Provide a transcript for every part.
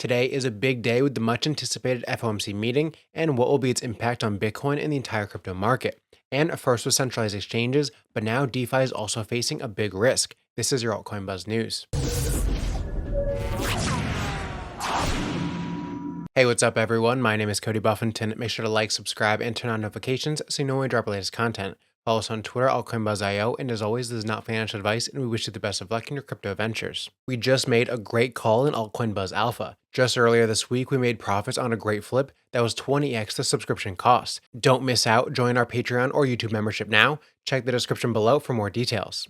Today is a big day with the much anticipated FOMC meeting and what will be its impact on Bitcoin and the entire crypto market. And first with centralized exchanges, but now DeFi is also facing a big risk. This is your Altcoin Buzz News. Hey, what's up everyone? My name is Cody Buffington. Make sure to like, subscribe, and turn on notifications so you know when we drop our latest content. Follow us on Twitter, AltcoinBuzzIO, and as always, this is not financial advice, and we wish you the best of luck in your crypto ventures. We just made a great call in Altcoin Buzz Alpha. Just earlier this week, we made profits on a great flip that was 20x the subscription cost. Don't miss out. Join our Patreon or YouTube membership now. Check the description below for more details.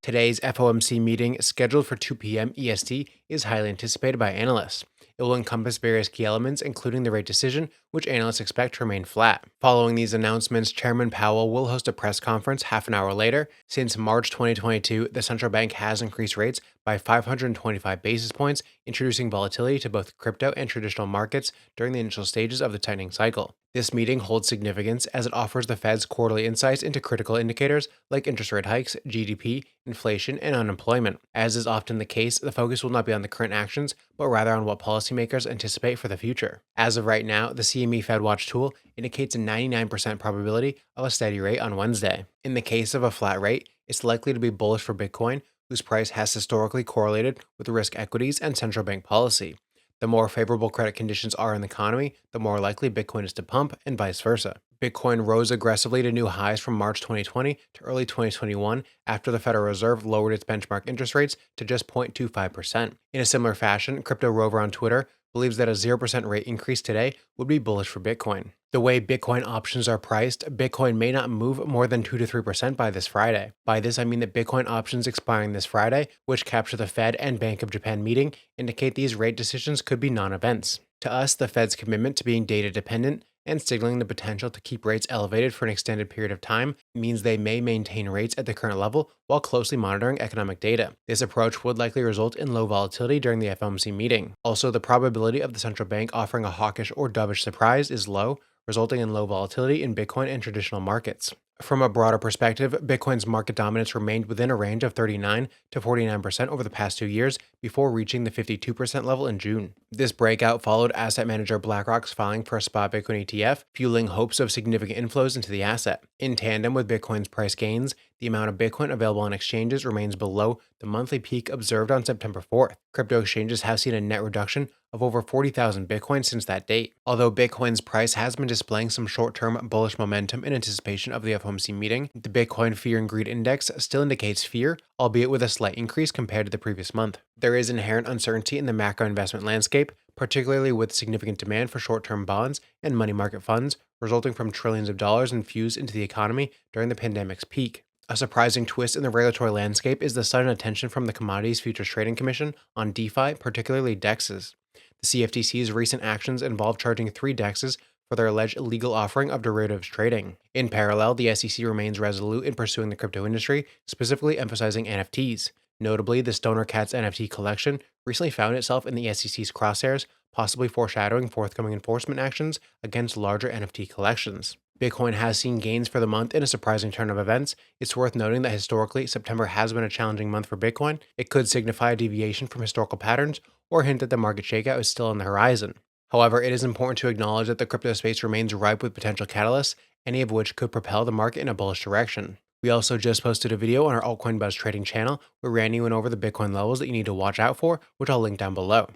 Today's FOMC meeting, scheduled for 2 p.m. EST, is highly anticipated by analysts. It will encompass various key elements, including the rate decision, which analysts expect to remain flat. Following these announcements, Chairman Powell will host a press conference half an hour later. Since March 2022, the central bank has increased rates by 525 basis points, introducing volatility to both crypto and traditional markets during the initial stages of the tightening cycle. This meeting holds significance as it offers the Fed's quarterly insights into critical indicators like interest rate hikes, GDP, inflation, and unemployment. As is often the case, the focus will not be on the current actions, but rather on what policymakers anticipate for the future. As of right now, the CME FedWatch tool indicates a 99% probability of a steady rate on Wednesday. In the case of a flat rate, it's likely to be bullish for Bitcoin, whose price has historically correlated with risk equities and central bank policy. The more favorable credit conditions are in the economy, the more likely Bitcoin is to pump, and vice versa. Bitcoin rose aggressively to new highs from March 2020 to early 2021 after the Federal Reserve lowered its benchmark interest rates to just 0.25%. In a similar fashion, Crypto Rover on Twitter believes that a 0% rate increase today would be bullish for Bitcoin. The way Bitcoin options are priced, Bitcoin may not move more than 2 to 3% by this Friday. By this, I mean that Bitcoin options expiring this Friday, which capture the Fed and Bank of Japan meeting, indicate these rate decisions could be non-events. To us, the Fed's commitment to being data dependent and signaling the potential to keep rates elevated for an extended period of time means they may maintain rates at the current level while closely monitoring economic data. This approach would likely result in low volatility during the FOMC meeting. Also, the probability of the central bank offering a hawkish or dovish surprise is low, resulting in low volatility in Bitcoin and traditional markets. From a broader perspective, Bitcoin's market dominance remained within a range of 39 to 49% over the past 2 years before reaching the 52% level in June. This breakout followed asset manager BlackRock's filing for a spot Bitcoin ETF, fueling hopes of significant inflows into the asset. In tandem with Bitcoin's price gains, the amount of Bitcoin available on exchanges remains below the monthly peak observed on September 4th. Crypto exchanges have seen a net reduction of over 40,000 Bitcoin since that date. Although Bitcoin's price has been displaying some short-term bullish momentum in anticipation of the FOMC meeting, the Bitcoin Fear and Greed Index still indicates fear, albeit with a slight increase compared to the previous month. There is inherent uncertainty in the macro investment landscape, particularly with significant demand for short-term bonds and money market funds, resulting from trillions of dollars infused into the economy during the pandemic's peak. A surprising twist in the regulatory landscape is the sudden attention from the Commodities Futures Trading Commission on DeFi, particularly DEXs. The CFTC's recent actions involve charging 3 DEXs for their alleged illegal offering of derivatives trading. In parallel, the SEC remains resolute in pursuing the crypto industry, specifically emphasizing NFTs. Notably, the Stoner Cats NFT collection recently found itself in the SEC's crosshairs, possibly foreshadowing forthcoming enforcement actions against larger NFT collections. Bitcoin has seen gains for the month in a surprising turn of events. It's worth noting that historically, September has been a challenging month for Bitcoin. It could signify a deviation from historical patterns or hint that the market shakeout is still on the horizon. However, it is important to acknowledge that the crypto space remains ripe with potential catalysts, any of which could propel the market in a bullish direction. We also just posted a video on our Altcoin Buzz trading channel where Randy went over the Bitcoin levels that you need to watch out for, which I'll link down below.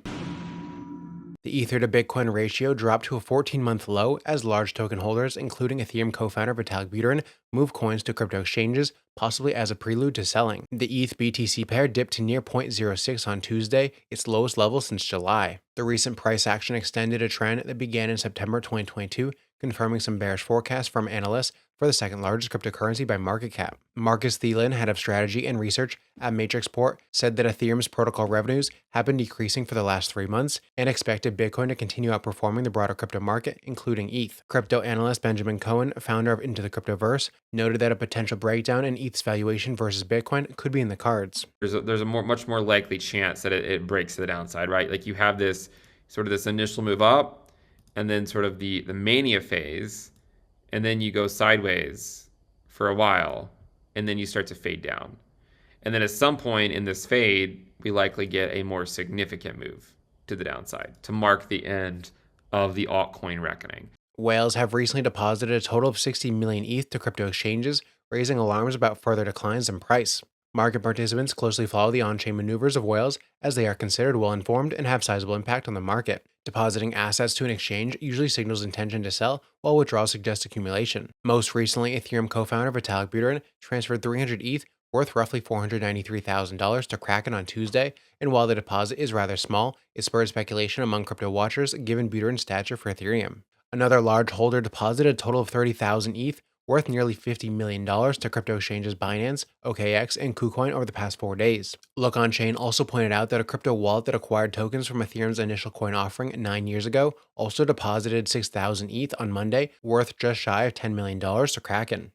The Ether to Bitcoin ratio dropped to a 14-month low as large token holders, including Ethereum co-founder Vitalik Buterin, move coins to crypto exchanges, possibly as a prelude to selling. The ETH-BTC pair dipped to near 0.06 on Tuesday, its lowest level since July. The recent price action extended a trend that began in September 2022, confirming some bearish forecasts from analysts for the second largest cryptocurrency by market cap. Marcus Thielen, head of strategy and research at Matrixport, said that Ethereum's protocol revenues have been decreasing for the last 3 months and expected Bitcoin to continue outperforming the broader crypto market, including ETH. Crypto analyst Benjamin Cohen, founder of Into the Cryptoverse, noted that a potential breakdown in ETH's valuation versus Bitcoin could be in the cards. There's a much more likely chance that it breaks to the downside, right? Like you have this initial move up, and then sort of the mania phase, and then you go sideways for a while, and then you start to fade down. And then at some point in this fade, we likely get a more significant move to the downside to mark the end of the altcoin reckoning. Whales have recently deposited a total of 60 million ETH to crypto exchanges, raising alarms about further declines in price. Market participants closely follow the on-chain maneuvers of whales as they are considered well-informed and have sizable impact on the market. Depositing assets to an exchange usually signals intention to sell, while withdrawal suggests accumulation. Most recently, Ethereum co-founder Vitalik Buterin transferred 300 ETH worth roughly $493,000 to Kraken on Tuesday, and while the deposit is rather small, it spurred speculation among crypto watchers given Buterin's stature for Ethereum. Another large holder deposited a total of 30,000 ETH, worth nearly $50 million to crypto exchanges Binance, OKX, and KuCoin over the past 4 days. Look On Chain also pointed out that a crypto wallet that acquired tokens from Ethereum's initial coin offering 9 years ago also deposited 6,000 ETH on Monday, worth just shy of $10 million to Kraken.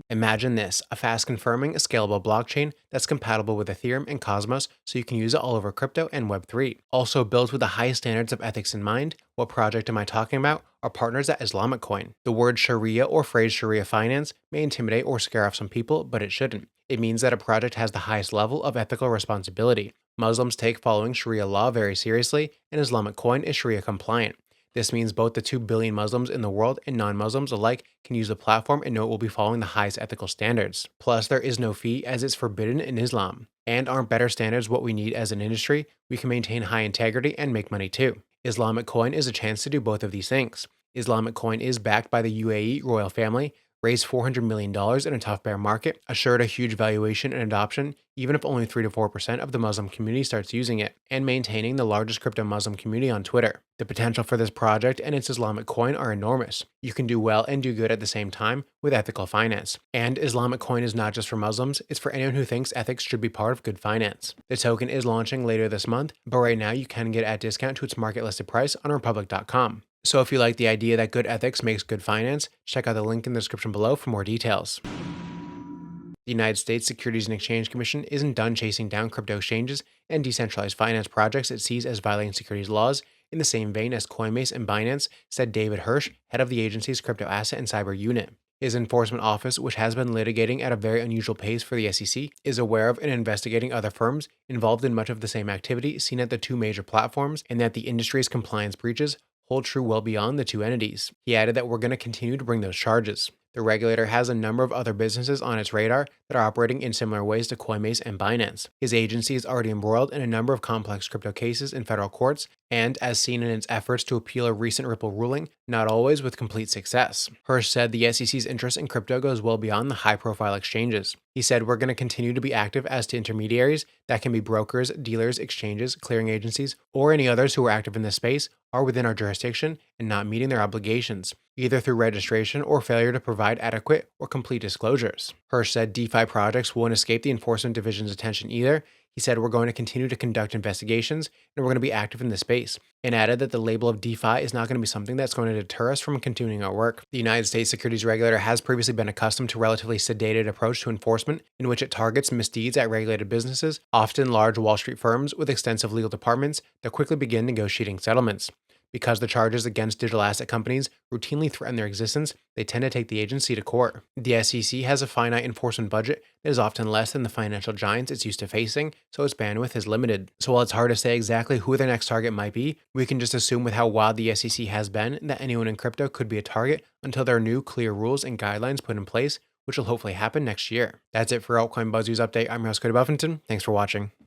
Imagine this, a fast confirming, scalable blockchain that's compatible with Ethereum and Cosmos so you can use it all over crypto and Web3. Also built with the highest standards of ethics in mind. What project am I talking about? Our partners at Islamic Coin. The word Sharia or phrase Sharia finance may intimidate or scare off some people, but it shouldn't. It means that a project has the highest level of ethical responsibility. Muslims take following Sharia law very seriously, and Islamic Coin is Sharia compliant. This means both the 2 billion Muslims in the world and non-Muslims alike can use the platform and know it will be following the highest ethical standards. Plus, there is no fee as it's forbidden in Islam. And aren't better standards what we need as an industry? We can maintain high integrity and make money too. Islamic Coin is a chance to do both of these things. Islamic Coin is backed by the UAE royal family, raised $400 million in a tough bear market, assured a huge valuation and adoption, even if only 3 to 4% of the Muslim community starts using it, and maintaining the largest crypto Muslim community on Twitter. The potential for this project and its Islamic Coin are enormous. You can do well and do good at the same time with ethical finance. And Islamic Coin is not just for Muslims, it's for anyone who thinks ethics should be part of good finance. The token is launching later this month, but right now you can get at discount to its market listed price on republic.com. So if you like the idea that good ethics makes good finance, check out the link in the description below for more details. The United States Securities and Exchange Commission isn't done chasing down crypto exchanges and decentralized finance projects it sees as violating securities laws in the same vein as Coinbase and Binance, said David Hirsch, head of the agency's crypto asset and cyber unit. His enforcement office, which has been litigating at a very unusual pace for the SEC, is aware of and investigating other firms involved in much of the same activity seen at the 2 major platforms, and that the industry's compliance breaches hold true well beyond the 2 entities. He added that we're going to continue to bring those charges. The regulator has a number of other businesses on its radar that are operating in similar ways to Coinbase and Binance. His agency is already embroiled in a number of complex crypto cases in federal courts, and as seen in its efforts to appeal a recent Ripple ruling, not always with complete success. Hirsch said the SEC's interest in crypto goes well beyond the high-profile exchanges. He said we're going to continue to be active as to intermediaries that can be brokers, dealers, exchanges, clearing agencies, or any others who are active in this space are within our jurisdiction and not meeting their obligations, either through registration or failure to provide adequate or complete disclosures. Hirsch said DeFi projects won't escape the Enforcement Division's attention either. He said we're going to continue to conduct investigations and we're going to be active in this space, and added that the label of DeFi is not going to be something that's going to deter us from continuing our work. The United States Securities Regulator has previously been accustomed to a relatively sedated approach to enforcement in which it targets misdeeds at regulated businesses, often large Wall Street firms with extensive legal departments that quickly begin negotiating settlements. Because the charges against digital asset companies routinely threaten their existence, they tend to take the agency to court. The SEC has a finite enforcement budget that is often less than the financial giants it's used to facing, so its bandwidth is limited. So while it's hard to say exactly who their next target might be, we can just assume with how wild the SEC has been that anyone in crypto could be a target until there are new, clear rules and guidelines put in place, which will hopefully happen next year. That's it for Altcoin Buzz News Update. I'm your host, Cody Buffington. Thanks for watching.